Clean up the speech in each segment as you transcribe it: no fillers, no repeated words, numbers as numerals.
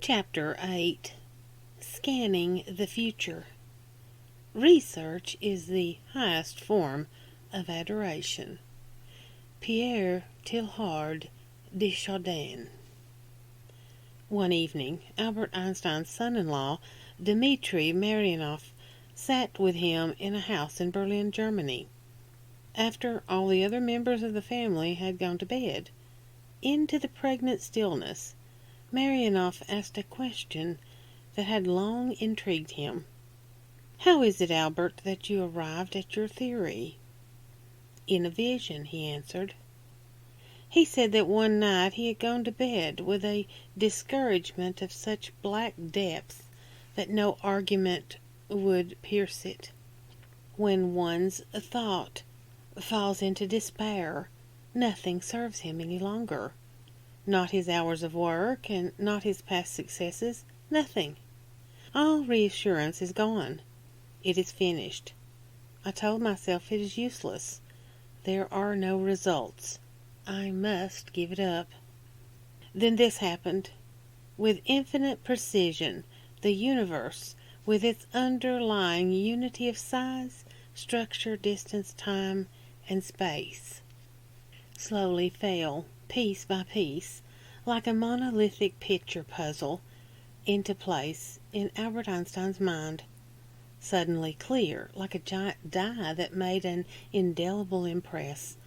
Chapter 8. Scanning the Future. Research is the highest form of adoration. Pierre Teilhard de Chardin. One evening, Albert Einstein's son-in-law, Dmitri Marionov, sat with him in a house in Berlin, Germany. After all the other members of the family had gone to bed, into the pregnant stillness, Marionov asked a question that had long intrigued him. "How is it, Albert, that you arrived at your theory?" "In a vision," he answered. He said that one night he had gone to bed with a discouragement of such black depths that no argument would pierce it. When one's thought falls into despair, nothing serves him any longer. Not his hours of work, and not his past successes, nothing. All reassurance is gone. It is finished. I told myself it is useless. There are no results. I must give it up. Then this happened. With infinite precision, the universe, with its underlying unity of size, structure, distance, time, and space, slowly fell, piece by piece, like a monolithic picture puzzle, into place in Albert Einstein's mind. Suddenly clear, like a giant die that made an indelible impress,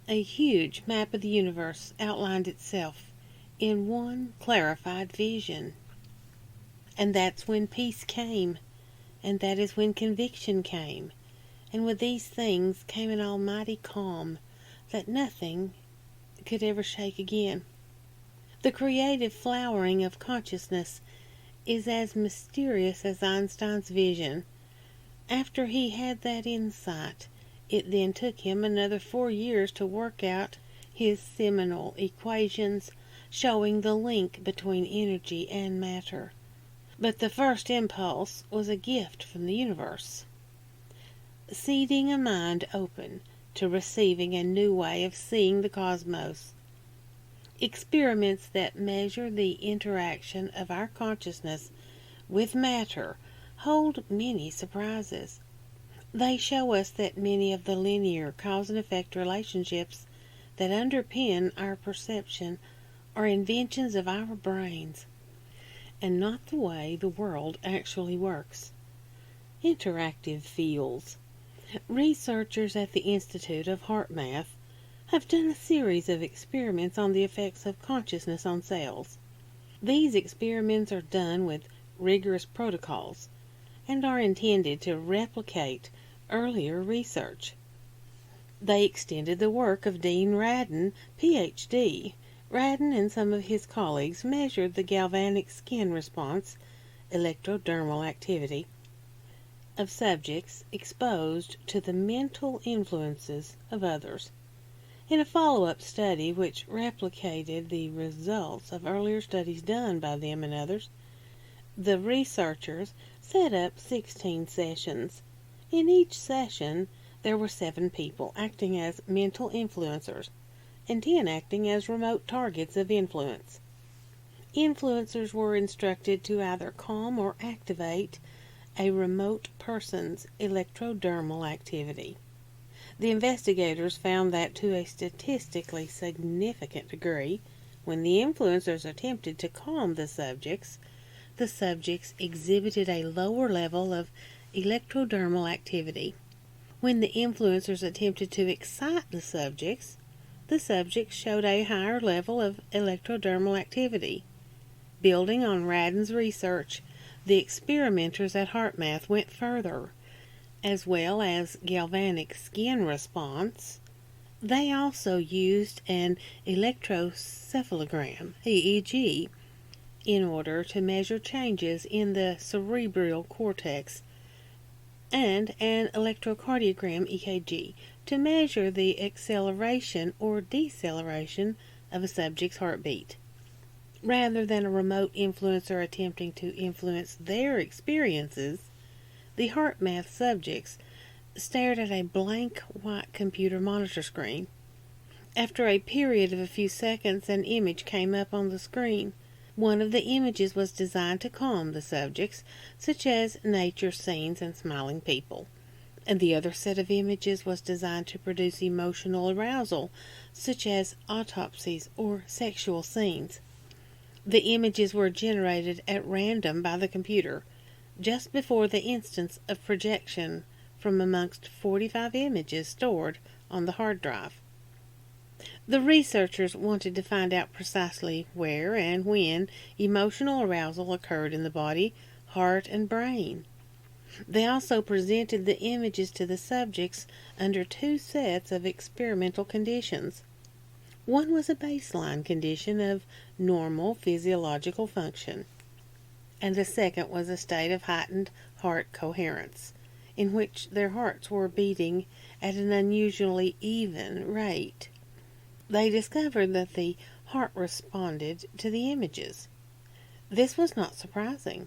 a huge map of the universe outlined itself in one clarified vision. And that's when peace came, and that is when conviction came, and with these things came an almighty calm that nothing could ever shake again. The creative flowering of consciousness is as mysterious as Einstein's vision. After he had that insight, it then took him another 4 years to work out his seminal equations showing the link between energy and matter. But the first impulse was a gift from the universe, seeding a mind open to receiving a new way of seeing the cosmos. Experiments that measure the interaction of our consciousness with matter hold many surprises. They show us that many of the linear cause and effect relationships that underpin our perception are inventions of our brains, and not the way the world actually works. Interactive fields. Researchers at the Institute of Heart Math have done a series of experiments on the effects of consciousness on cells. These experiments are done with rigorous protocols and are intended to replicate earlier research. They extended the work of Dean Radin, Ph.D. Radin and some of his colleagues measured the galvanic skin response, electrodermal activity, of subjects exposed to the mental influences of others. In a follow-up study which replicated the results of earlier studies done by them and others, the researchers set up 16 sessions. In each session, there were 7 people acting as mental influencers, and 10 acting as remote targets of influence. Influencers were instructed to either calm or activate a remote person's electrodermal activity. The investigators found that to a statistically significant degree, when the influencers attempted to calm the subjects exhibited a lower level of electrodermal activity. When the influencers attempted to excite the subjects showed a higher level of electrodermal activity. Building on Radin's research, the experimenters at HeartMath went further. As well as galvanic skin response, they also used an electrocephalogram, EEG, in order to measure changes in the cerebral cortex, and an electrocardiogram, EKG, to measure the acceleration or deceleration of a subject's heartbeat. Rather than a remote influencer attempting to influence their experiences, the HeartMath subjects stared at a blank white computer monitor screen. After a period of a few seconds, an image came up on the screen. One of the images was designed to calm the subjects, such as nature scenes and smiling people, and the other set of images was designed to produce emotional arousal, such as autopsies or sexual scenes. The images were generated at random by the computer, just before the instance of projection from amongst 45 images stored on the hard drive. The researchers wanted to find out precisely where and when emotional arousal occurred in the body, heart, and brain. They also presented the images to the subjects under two sets of experimental conditions. One was a baseline condition of normal physiological function, and the second was a state of heightened heart coherence, in which their hearts were beating at an unusually even rate. They discovered that the heart responded to the images. This was not surprising.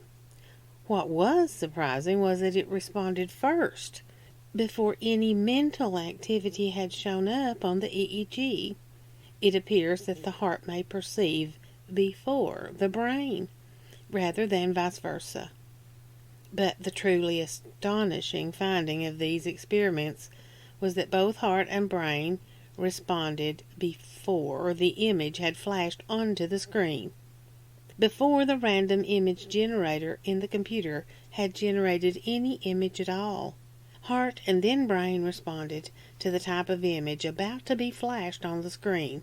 What was surprising was that it responded first, before any mental activity had shown up on the EEG. It appears that the heart may perceive before the brain, rather than vice versa. But the truly astonishing finding of these experiments was that both heart and brain responded before the image had flashed onto the screen, before the random image generator in the computer had generated any image at all. Heart and then brain responded to the type of image about to be flashed on the screen,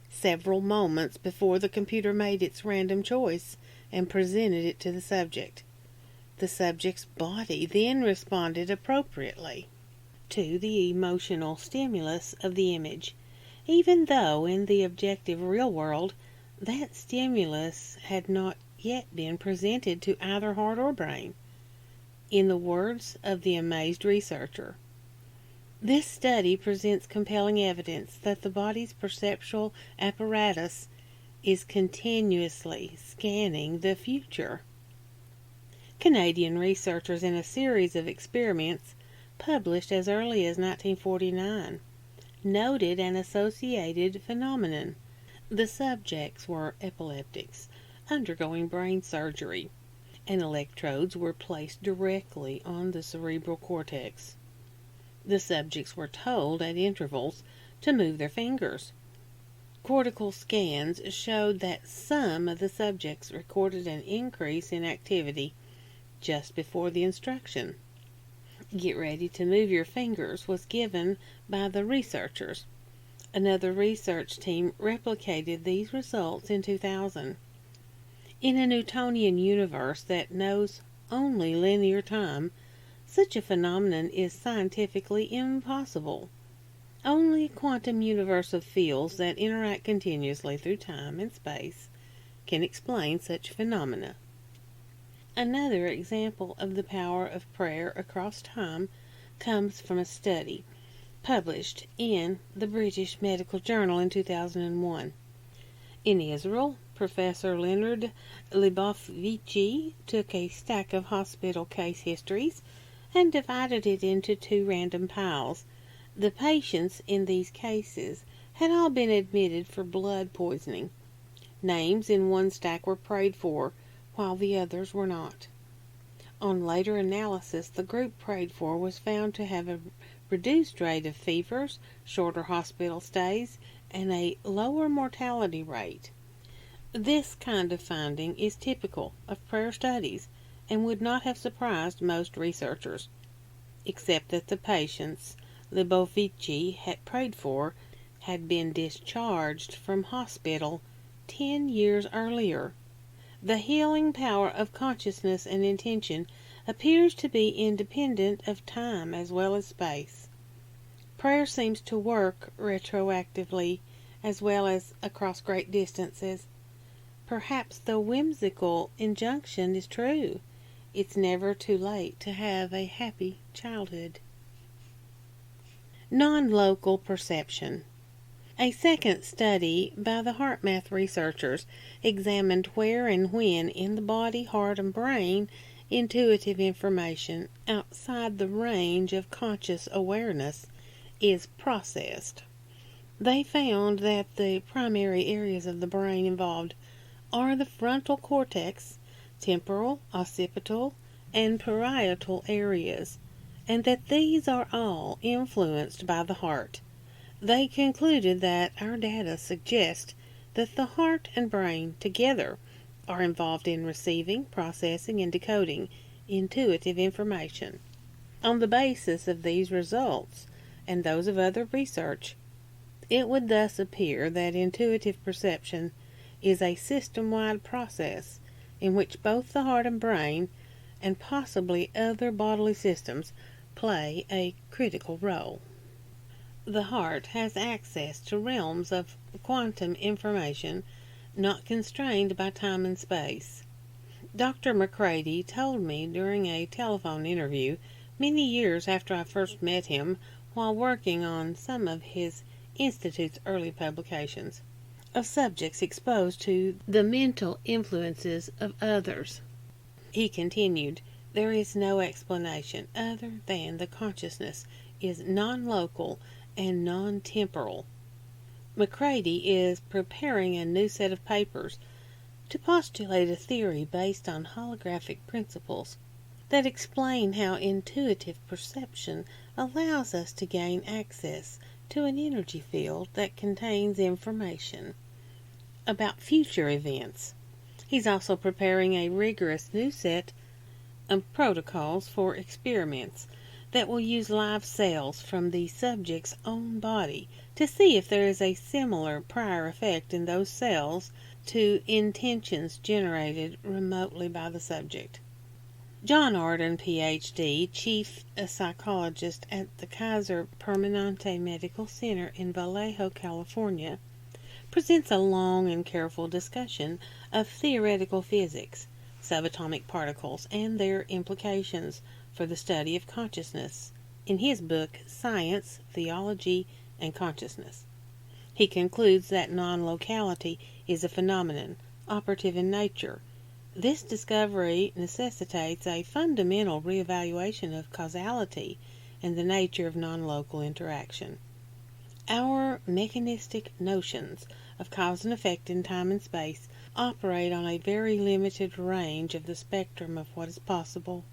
several moments before the computer made its random choice and presented it to the subject. The subject's body then responded appropriately to the emotional stimulus of the image, even though in the objective real world that stimulus had not yet been presented to either heart or brain. In the words of the amazed researcher, "This study presents compelling evidence that the body's perceptual apparatus is continuously scanning the future." Canadian researchers, in a series of experiments published as early as 1949, noted an associated phenomenon. The subjects were epileptics undergoing brain surgery, and electrodes were placed directly on the cerebral cortex. The subjects were told at intervals to move their fingers. Cortical scans showed that some of the subjects recorded an increase in activity just before the instruction. "Get ready to move your fingers" was given by the researchers. Another research team replicated these results in 2000. In a Newtonian universe that knows only linear time, such a phenomenon is scientifically impossible. Only a quantum universe of fields that interact continuously through time and space can explain such phenomena. Another example of the power of prayer across time comes from a study published in the British Medical Journal in 2001. In Israel, Professor Leonard Leibovitch took a stack of hospital case histories and divided it into two random piles. The patients in these cases had all been admitted for blood poisoning. Names in one stack were prayed for, while the others were not. On later analysis, the group prayed for was found to have a reduced rate of fevers, shorter hospital stays, and a lower mortality rate. This kind of finding is typical of prayer studies and would not have surprised most researchers, except that the patients Leibovitch had prayed for had been discharged from hospital 10 years earlier. The healing power of consciousness and intention appears to be independent of time as well as space. Prayer seems to work retroactively as well as across great distances. Perhaps the whimsical injunction is true. It's never too late to have a happy childhood. Non-local perception. A second study by the HeartMath researchers examined where and when in the body, heart, and brain intuitive information outside the range of conscious awareness is processed. They found that the primary areas of the brain involved are the frontal cortex, temporal, occipital, and parietal areas, and that these are all influenced by the heart. They concluded that our data suggest that the heart and brain together are involved in receiving, processing, and decoding intuitive information. On the basis of these results, and those of other research, it would thus appear that intuitive perception is a system-wide process in which both the heart and brain, and possibly other bodily systems, play a critical role. The heart has access to realms of quantum information not constrained by time and space. Dr. McCready told me during a telephone interview many years after I first met him while working on some of his Institute's early publications, of subjects exposed to the mental influences of others. He continued, "There is no explanation other than the consciousness is non-local and non-temporal." McCready is preparing a new set of papers to postulate a theory based on holographic principles that explain how intuitive perception allows us to gain access to an energy field that contains information about future events. He's also preparing a rigorous new set of protocols for experiments that will use live cells from the subject's own body to see if there is a similar prior effect in those cells to intentions generated remotely by the subject. John Arden, Ph.D., chief psychologist at the Kaiser Permanente Medical Center in Vallejo, California, presents a long and careful discussion of theoretical physics, subatomic particles, and their implications for the study of consciousness in his book Science, Theology, and Consciousness. He concludes that non-locality is a phenomenon, operative in nature. This discovery necessitates a fundamental reevaluation of causality and the nature of non-local interaction. Our mechanistic notions of cause and effect in time and space operate on a very limited range of the spectrum of what is possible.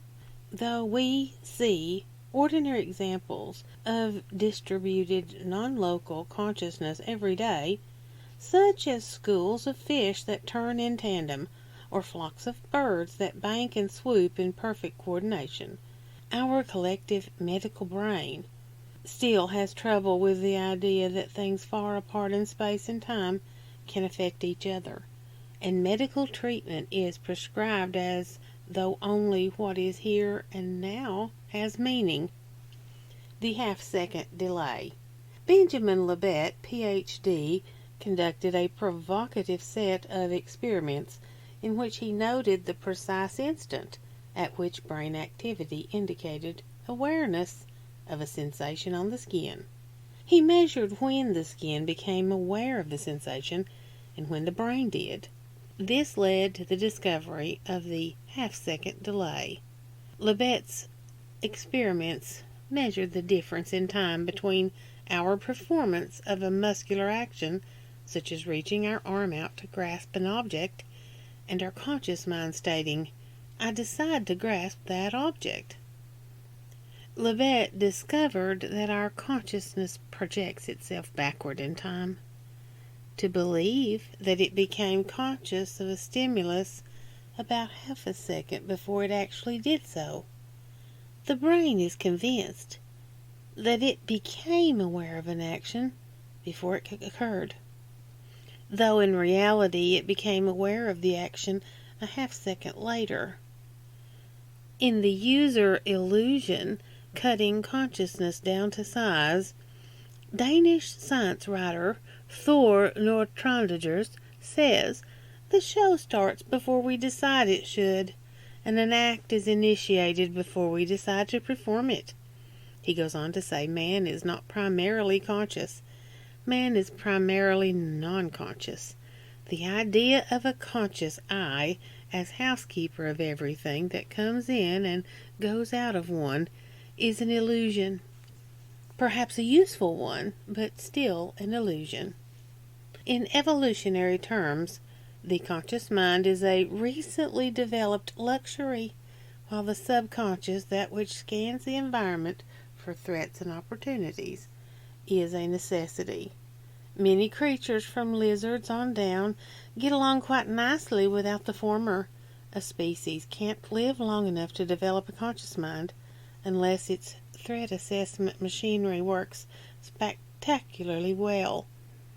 Though we see ordinary examples of distributed non-local consciousness every day, such as schools of fish that turn in tandem, or flocks of birds that bank and swoop in perfect coordination, our collective medical brain still has trouble with the idea that things far apart in space and time can affect each other, and medical treatment is prescribed as though only what is here and now has meaning. The half-second delay. Benjamin Libet, Ph.D., conducted a provocative set of experiments in which he noted the precise instant at which brain activity indicated awareness of a sensation on the skin. He measured when the skin became aware of the sensation and when the brain did. This led to the discovery of the half-second delay. Libet's experiments measured the difference in time between our performance of a muscular action, such as reaching our arm out to grasp an object, and our conscious mind stating, "I decide to grasp that object." Libet discovered that our consciousness projects itself backward in time. To believe that it became conscious of a stimulus about half a second before it actually did so. The brain is convinced that it became aware of an action before it occurred, though in reality it became aware of the action a half second later. In the user illusion, cutting consciousness down to size, Danish science writer Thor Nordtranders says, "The show starts before we decide it should, and an act is initiated before we decide to perform it." He goes on to say, man is not primarily conscious. Man is primarily non-conscious. The idea of a conscious I as housekeeper of everything that comes in and goes out of one is an illusion. Perhaps a useful one, but still an illusion. In evolutionary terms, The conscious mind is a recently developed luxury, while the subconscious, that which scans the environment for threats and opportunities, is a necessity. Many creatures, from lizards on down, get along quite nicely without the former. A species can't live long enough to develop a conscious mind unless its threat assessment machinery works spectacularly well.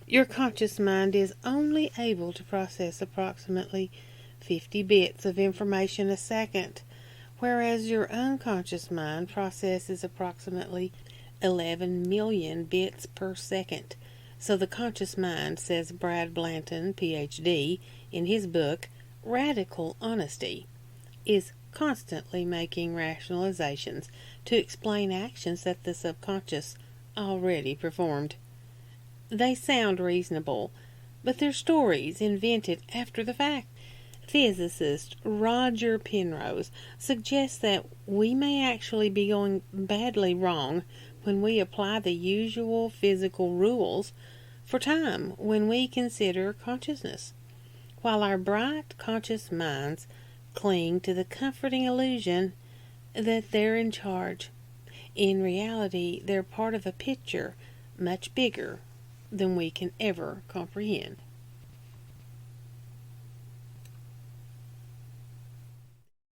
Your conscious mind is only able to process approximately 50 bits of information a second, whereas your unconscious mind processes approximately 11 million bits per second. So the conscious mind, says Brad Blanton, Ph.D., in his book, Radical Honesty, is constantly making rationalizations to explain actions that the subconscious already performed. They sound reasonable, but they're stories invented after the fact. Physicist Roger Penrose suggests that we may actually be going badly wrong when we apply the usual physical rules for time when we consider consciousness. While our bright, conscious minds cling to the comforting illusion that they're in charge, in reality they're part of a picture much bigger than we can ever comprehend.